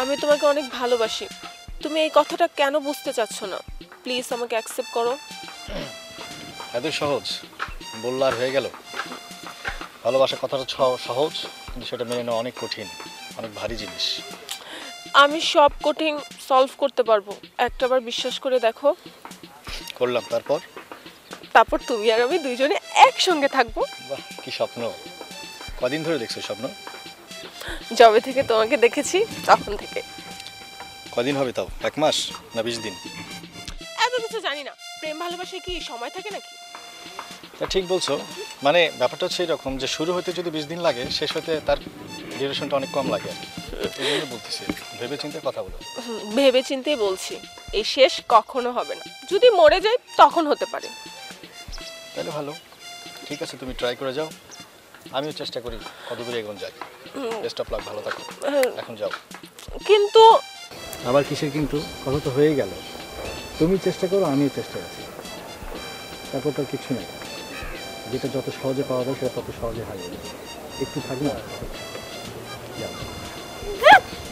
আমি তোমাকে অনেক ভালোবাসি। তুমি এই কথাটা কেন বুঝতে চাচ্ছ না? প্লিজ আমাকে অ্যাকসেপ্ট করো। এত সহজ বললে আর হয়ে গেল? ভালোবাসা কথাটা সহজ, কিন্তু সেটা মেনে নেওয়া অনেক কঠিন, অনেক ভারী জিনিস। আমি সব কঠিন সলভ করতে পারবো, একটাবার বিশ্বাস করে দেখো। করলাম, তারপর? তারপর তুমি আর আমি দুইজনে একসঙ্গে থাকবো। বাহ, কি স্বপ্ন! কদিন ধরে দেখছো স্বপ্ন? যবে থেকে তোমাকে দেখেছি তখন থেকে। কদিন হবে তাও? 1 মাস না 20 দিন? এত কিছু জানি না, প্রেম ভালোবাসায় কি সময় থাকে নাকি? তা ঠিক বলছো, মানে ব্যাপারটা হচ্ছে এরকম যে শুরু হতে যদি 20 দিন লাগে, শেষ হতে তার ডিউরেশনটা অনেক কম লাগে আর কি। এই জন্য বলতেছি, ভেবে চিন্তে কথা বলো। ভেবে চিন্তেই বলছি, এই শেষ কখনো হবে না। যদি মরে যাই তখন হতে পারে। তাহলে ভালো, ঠিক আছে, তুমি ট্রাই করে যাও, আমিও চেষ্টা করি কত দূরে এগোন যায়। বেস্ট অফ লাক, ভালো থাকো, এখন যাও। কিন্তু আবার কিসের কিন্তু? কথা তো হয়ে গেল, তুমি চেষ্টা করো, আমিও চেষ্টা করছি, তারপর তো কিছু নেই। যেটা যত সহজে পাওয়া যায় সেটা তত সহজে হারিয়ে যায়। একটু থাক না, যাও।